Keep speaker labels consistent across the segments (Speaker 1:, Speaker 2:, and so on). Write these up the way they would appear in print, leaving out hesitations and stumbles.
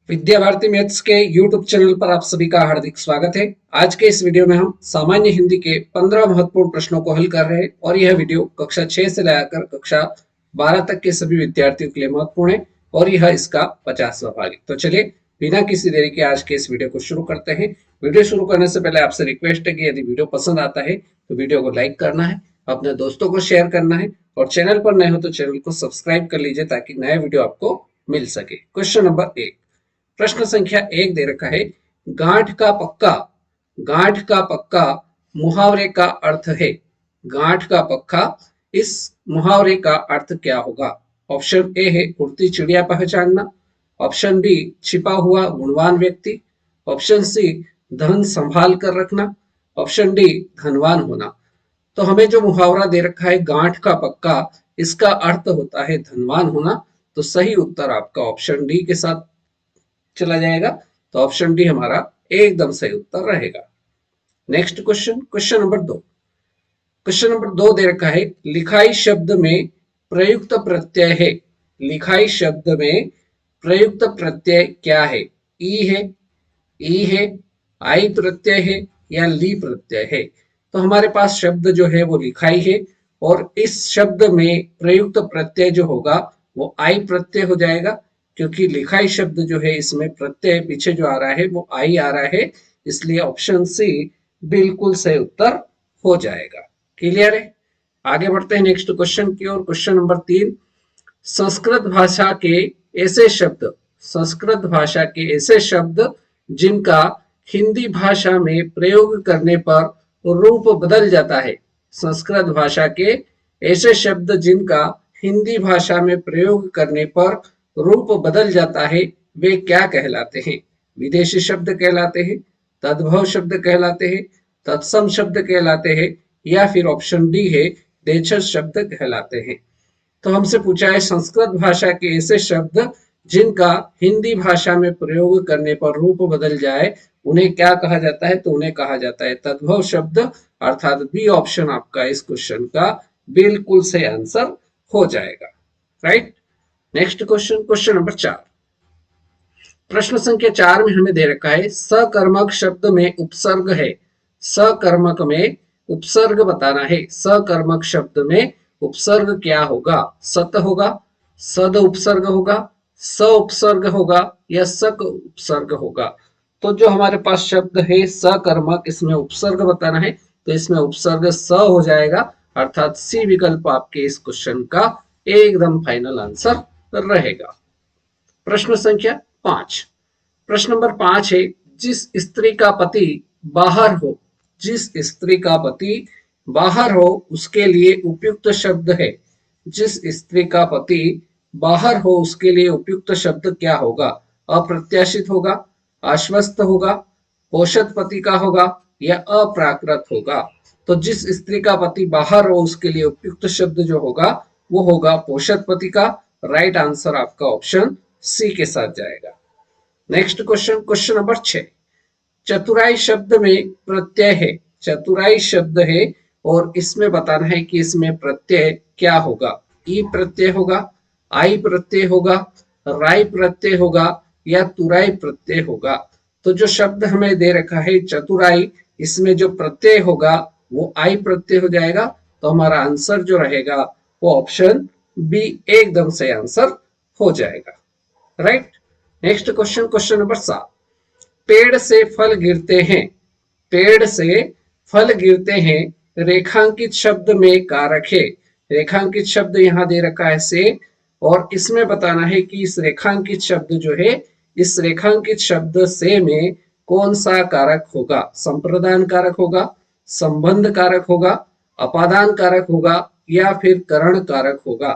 Speaker 1: Vidya Bharati maths के YouTube channel पर आप सभी का हार्दिक स्वागत है। आज के इस वीडियो में हम सामान्य हिंदी के 15 महत्वपूर्ण प्रश्नों को हल कर रहे हैं और यह वीडियो कक्षा 6 से लेकर कक्षा 12 तक के सभी विद्यार्थियों के लिए महत्वपूर्ण है और यह इसका 50वां भाग है। तो चलिए बिना किसी देरी के आज के इस वीडियो को शुरू करते हैं। वीडियो शुरू करने से पहले आपसे रिक्वेस्ट है कि यदि वीडियो पसंद आता है तो वीडियो को लाइक करना है, अपने दोस्तों को शेयर करना है और चैनल पर नए हो तो चैनल को सब्सक्राइब कर लीजिए ताकि नया वीडियो आपको मिल सके। क्वेश्चन नंबर 1, प्रश्न संख्या 1 दे रखा है, गांठ का पक्का। गांठ का पक्का मुहावरे का अर्थ है। गांठ का पक्का, इस मुहावरे का अर्थ क्या होगा? ऑप्शन ए है उड़ती चिड़िया पहचानना, ऑप्शन बी छिपा हुआ गुणवान व्यक्ति, ऑप्शन सी धन संभाल कर रखना, ऑप्शन डी धनवान होना। तो हमें जो मुहावरा दे रखा है गांठ का पक्का, इसका अर्थ होता है धनवान होना। तो सही उत्तर आपका ऑप्शन डी के साथ चला जाएगा। तो ऑप्शन डी हमारा एकदम सही उत्तर रहेगा। Next question, question number 2। Question number 2 दे रखा है, लिखाई शब्द में प्रयुक्त प्रत्यय है। लिखाई शब्द में प्रयुक्त प्रत्यय क्या है? ई है, आई प्रत्यय है या ली प्रत्यय है? तो हमारे पास शब्द जो है वो लिखाई है और इस शब्द में प्रयुक्त प्रत्यय जो होगा वो आई प्रत्यय हो जाएगा, क्योंकि लिखाई शब्द जो है इसमें प्रत्यय पीछे जो आ रहा है वो आई आ रहा है, इसलिए ऑप्शन सी बिल्कुल सही उत्तर हो जाएगा। क्लियर है? आगे बढ़ते हैं नेक्स्ट क्वेश्चन की ओर। क्वेश्चन नंबर 3, संस्कृत भाषा के ऐसे शब्द, संस्कृत भाषा के ऐसे शब्द जिनका हिंदी भाषा में प्रयोग करने पर रूप बदल जाता है। संस्कृत भाषा के ऐसे शब्द जिनका हिंदी भाषा में प्रयोग करने पर रूप बदल जाता है, वे क्या कहलाते हैं? विदेशी शब्द कहलाते हैं, तद्भव शब्द कहलाते हैं, तत्सम शब्द कहलाते हैं या फिर ऑप्शन डी है देशज शब्द कहलाते हैं। तो हमसे पूछा है संस्कृत भाषा के ऐसे शब्द जिनका हिंदी भाषा में प्रयोग करने पर रूप बदल जाए, उन्हें क्या कहा जाता है? तो उन्हें कहा जाता है तद्भव शब्द, अर्थात बी ऑप्शन आपका इस क्वेश्चन का बिल्कुल सही आंसर हो जाएगा। Right? Next question, question number 4। प्रश्न संख्या 4 में हमें दे रखा है, सकर्मक शब्द में उपसर्ग है। सकर्मक में उपसर्ग बताना है। सकर्मक शब्द में उपसर्ग क्या होगा? सत होगा, सद उपसर्ग होगा, स उपसर्ग होगा या सक उपसर्ग होगा? तो जो हमारे पास शब्द है सकर्मक, इसमें उपसर्ग बताना है, तो इसमें उपसर्ग स हो जाएगा, अर्थात सी विकल्प आपके इस क्वेश्चन का एकदम फाइनल आंसर रहेगा। प्रश्न संख्या 5। प्रश्न नंबर 5 है, जिस स्त्री का पति बाहर हो, जिस स्त्री का पति बाहर हो उसके लिए उपयुक्त शब्द है। जिस स्त्री का पति बाहर हो उसके लिए उपयुक्त शब्द क्या होगा? अप्रत्याशित होगा, आश्वस्त होगा, पोषक पति का होगा या अप्राकृत होगा? तो जिस स्त्री का पति बाहर हो उसके लिए उपयुक्त शब्द जो होगा वो होगा पोषक पति का। राइट आंसर आपका ऑप्शन सी के साथ जाएगा। Next question, question number 6। चतुराई शब्द में प्रत्यय है। चतुराई शब्द है और इसमें बताना है कि इसमें प्रत्यय क्या होगा? ई प्रत्यय होगा, आई प्रत्यय होगा, राई प्रत्यय होगा या तुराई प्रत्यय होगा? तो जो शब्द हमें दे रखा है चतुराई, इसमें जो प्रत्यय होगा वो आई प्रत्यय हो जाएगा। तो हमारा आंसर जो रहेगा वो ऑप्शन बी एकदम सही आंसर हो जाएगा। Right? Next question, question number 7। पेड़ से फल गिरते हैं। पेड़ से फल गिरते हैं, रेखांकित शब्द में कारक है। रेखांकित शब्द यहाँ दे रखा है से, और इसमें बताना है कि इस रेखांकित शब्द जो है, इस रेखांकित शब्द से में कौन सा कारक होगा? संप्रदान कारक होगा, संबंध कारक होगा, अपादान कारक होगा या फिर करण कारक होगा?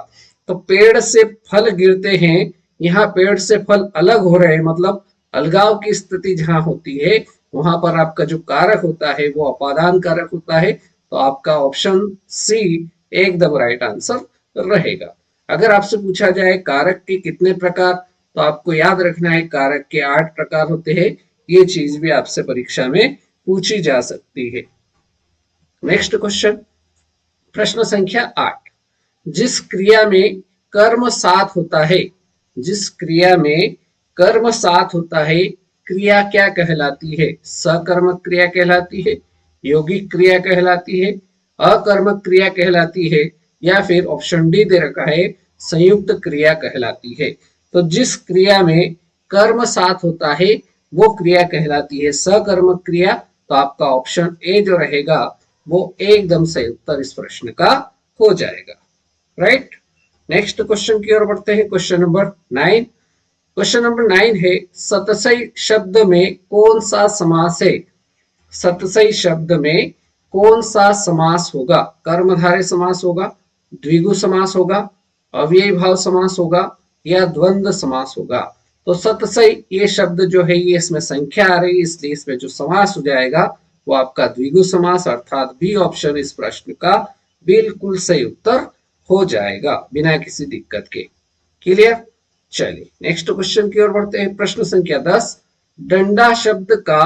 Speaker 1: तो पेड़ से फल गिरते हैं, यहाँ पेड़ से फल अलग हो रहे हैं, मतलब अलगाव की स्थिति जहां होती है वहां पर आपका जो कारक होता है वो अपादान कारक होता है। तो आपका ऑप्शन सी एकदम राइट आंसर रहेगा। अगर आपसे पूछा जाए कारक के कितने प्रकार, तो आपको याद रखना है कारक के 8 प्रकार होते हैं। ये चीज भी आपसे परीक्षा में पूछी जा सकती है। नेक्स्ट क्वेश्चन, प्रश्न संख्या 8। जिस क्रिया में कर्म साथ होता है, जिस क्रिया में कर्म साथ होता है, क्रिया क्या कहलाती है? सकर्मक क्रिया कहलाती है, यौगिक क्रिया कहलाती है, अकर्मक क्रिया कहलाती है, या फिर ऑप्शन डी दे रखा है संयुक्त क्रिया कहलाती है। तो जिस क्रिया में कर्म साथ होता है वो क्रिया कहलाती है सकर्मक क्रिया। तो आपका ऑप्शन ए जो रहेगा वो एकदम सही उत्तर इस प्रश्न का हो जाएगा। राइट, नेक्स्ट क्वेश्चन की ओर बढ़ते हैं। Question number 9। क्वेश्चन नंबर 9 है सतसई शब्द में कौन सा समास है? सतसई शब्द में कौन सा समास होगा? कर्मधारय समास होगा, द्विगु समास होगा, अव्ययी भाव समास होगा, या द्वंद्व समास होगा? तो सतसई ये शब्द जो है ये इसमें संख्या आ रही है, इसलिए इसमें जो समास हो जाएगा वो आपका द्विगु समास अर्थात बी ऑप्शन इस प्रश्न का बिल्कुल सही उत्तर हो जाएगा बिना किसी दिक्कत के। क्लियर? चलिए नेक्स्ट क्वेश्चन की ओर बढ़ते हैं। प्रश्न संख्या 10। डंडा शब्द का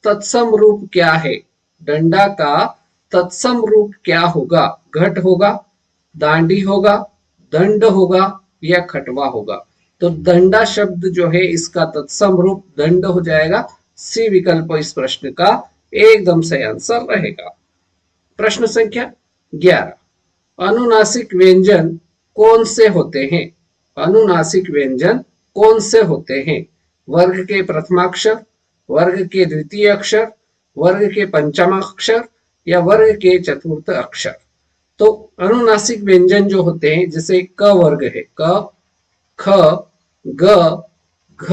Speaker 1: तत्सम रूप क्या है? डंडा का तत्सम रूप क्या होगा? घट होगा, दांडी होगा, दंड होगा, या खटवा होगा? तो डंडा शब्द जो है इसका तत्सम रूप दंड हो जाएगा। सी विकल्प इस प्रश्न का एकदम सही आंसर रहेगा। प्रश्न संख्या 11। अनुनासिक व्यंजन कौन से होते हैं? अनुनासिक व्यंजन कौन से होते हैं? वर्ग के प्रथमाक्षर, वर्ग के द्वितीय अक्षर, वर्ग के पंचम अक्षर, या वर्ग के चतुर्थ अक्षर? तो अनुनासिक व्यंजन जो होते हैं जैसे क वर्ग है, क, ख, ग, घ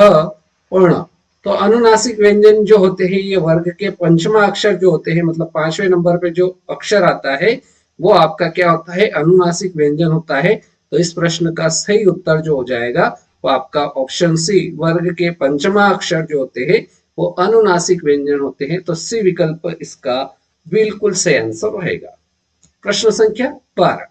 Speaker 1: और ण। तो अनुनासिक व्यंजन जो होते हैं ये वर्ग के पंचमा अक्षर जो होते हैं, मतलब 5वें नंबर पे जो अक्षर आता है वो आपका क्या होता है? अनुनासिक व्यंजन होता है। तो इस प्रश्न का सही उत्तर जो हो जाएगा वो आपका ऑप्शन सी, वर्ग के पंचमा अक्षर जो होते हैं वो अनुनासिक व्यंजन होते हैं। तो सी विकल्प इसका बिल्कुल सही आंसर रहेगा। प्रश्न संख्या 12।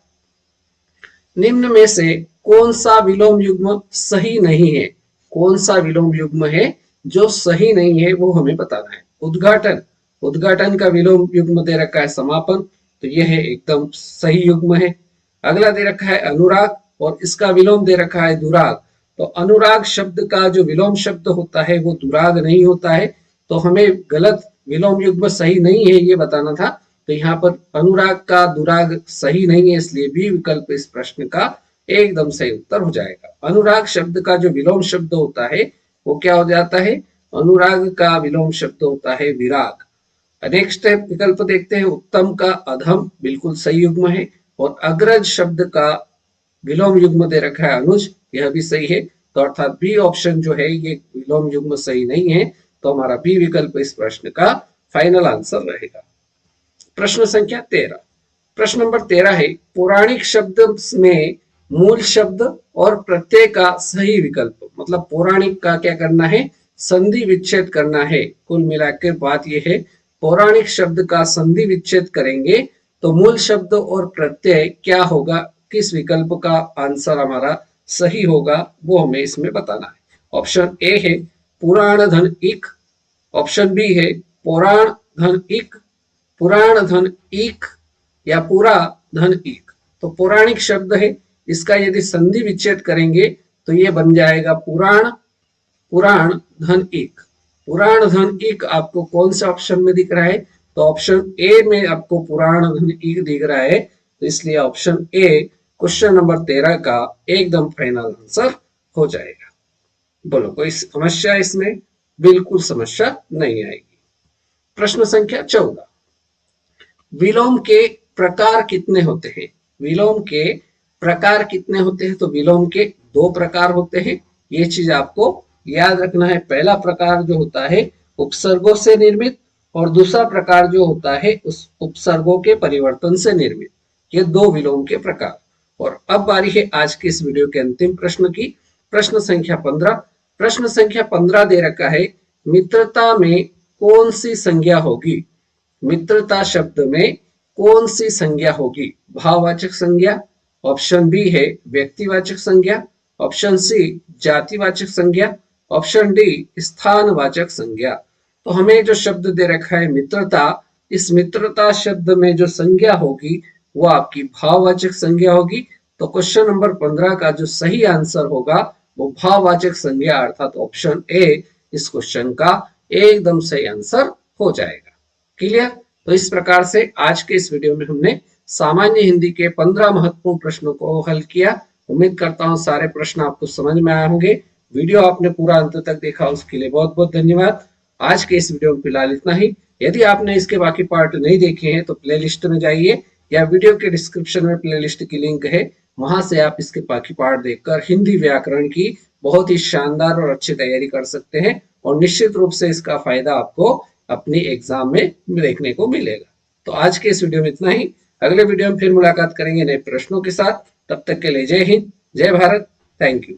Speaker 1: निम्न में से कौन सा विलोम युग्म सही नहीं है? कौन सा विलोम युग्म है जो सही नहीं है वो हमें बताना है। उद्घाटन, उद्घाटन का विलोम युग्म दे रखा है समापन, तो यह है एकदम सही युग्म है। अगला दे रखा है अनुराग और इसका विलोम दे रखा है दुराग। तो अनुराग शब्द का जो विलोम शब्द होता है वो दुराग नहीं होता है। तो हमें गलत विलोम युग्म सही नहीं है ये बताना था। तो यहाँ पर अनुराग का दुराग सही नहीं है, इसलिए बी विकल्प इस प्रश्न का एकदम सही उत्तर हो जाएगा। अनुराग शब्द का जो विलोम शब्द होता है वो क्या हो जाता है? अनुराग का विलोम शब्द होता है विराग। नेक्स्ट विकल्प देखते हैं। उत्तम का अधम बिल्कुल सही युग्म है, और अग्रज शब्द का विलोम युग्म दे रखा है अनुज, यह भी सही है। तो अर्थात बी ऑप्शन जो है ये विलोम युग्म सही नहीं है। तो हमारा बी विकल्प इस प्रश्न का फाइनल आंसर रहेगा। प्रश्न संख्या 13। प्रश्न नंबर 13 है पौराणिक शब्द में मूल शब्द और प्रत्यय का सही विकल्प। मतलब पौराणिक का क्या करना है? संधि विच्छेद करना है। कुल मिलाकर बात यह है पौराणिक शब्द का संधि विच्छेद करेंगे तो मूल शब्द और प्रत्यय क्या होगा, किस विकल्प का आंसर हमारा सही होगा वो हमें इसमें बताना है। ऑप्शन ए है पुराण धन इक, ऑप्शन बी है पुराण धन इक, पुराण धन इक, या पूरा धन इक। तो पौराणिक शब्द है, इसका यदि संधि विच्छेद करेंगे तो ये बन जाएगा पुराण, पुराण धन इक। पुराण धन इक आपको कौन से ऑप्शन में दिख रहा है? तो ऑप्शन ए में आपको पुराण धन इक दिख रहा है। तो इसलिए ऑप्शन ए क्वेश्चन नंबर 13 का एकदम फाइनल आंसर हो जाएगा। बोलो कोई समस्या इसमें? बिल्कुल समस्या नहीं आएगी। प्रश्न संख्या 14। विलोम के प्रकार कितने होते हैं? विलोम के प्रकार कितने होते हैं? तो विलोम के 2 प्रकार होते हैं, ये चीज आपको याद रखना है। पहला प्रकार जो होता है उपसर्गों से निर्मित, और दूसरा प्रकार जो होता है उस उपसर्गों के परिवर्तन से निर्मित। ये 2 विलोम के प्रकार। और अब बारी है आज के इस वीडियो के अंतिम प्रश्न की। प्रश्न संख्या 15। प्रश्न संख्या 15 दे रखा है मित्रता में कौन सी संज्ञा होगी? मित्रता शब्द में कौन सी संज्ञा होगी? भाववाचक संज्ञा, ऑप्शन बी है व्यक्तिवाचक संज्ञा, ऑप्शन सी जातिवाचक संज्ञा, ऑप्शन डी स्थानवाचक संज्ञा। तो हमें जो शब्द दे रखा है मित्रता, इस मित्रता शब्द में जो संज्ञा होगी वो आपकी भाववाचक संज्ञा होगी। तो क्वेश्चन नंबर 15 का जो सही आंसर होगा वो भाववाचक संज्ञा अर्थात ऑप्शन ए इस क्वेश्चन का एकदम सही आंसर हो जाएगा। क्लियर? तो इस प्रकार से आज के इस वीडियो में हमने सामान्य हिंदी के 15 महत्वपूर्ण प्रश्नों को हल किया। उम्मीद करता हूं सारे प्रश्न आपको समझ में आए होंगे। वीडियो आपने पूरा अंत तक देखा उसके लिए बहुत बहुत धन्यवाद। आज के इस वीडियो में फिलहाल इतना ही। यदि आपने इसके बाकी पार्ट नहीं देखे हैं तो प्लेलिस्ट में जाइए या वीडियो के डिस्क्रिप्शन में प्लेलिस्ट की लिंक है, वहां से आप इसके बाकी पार्ट देखकर हिंदी व्याकरण की बहुत ही शानदार और अच्छी तैयारी कर सकते हैं और निश्चित रूप से इसका फायदा आपको अपनी एग्जाम में देखने को मिलेगा। तो आज के इस वीडियो में इतना ही। अगले वीडियो में फिर मुलाकात करेंगे नए प्रश्नों के साथ। तब तक के लिए जय हिंद, जय भारत, थैंक यू।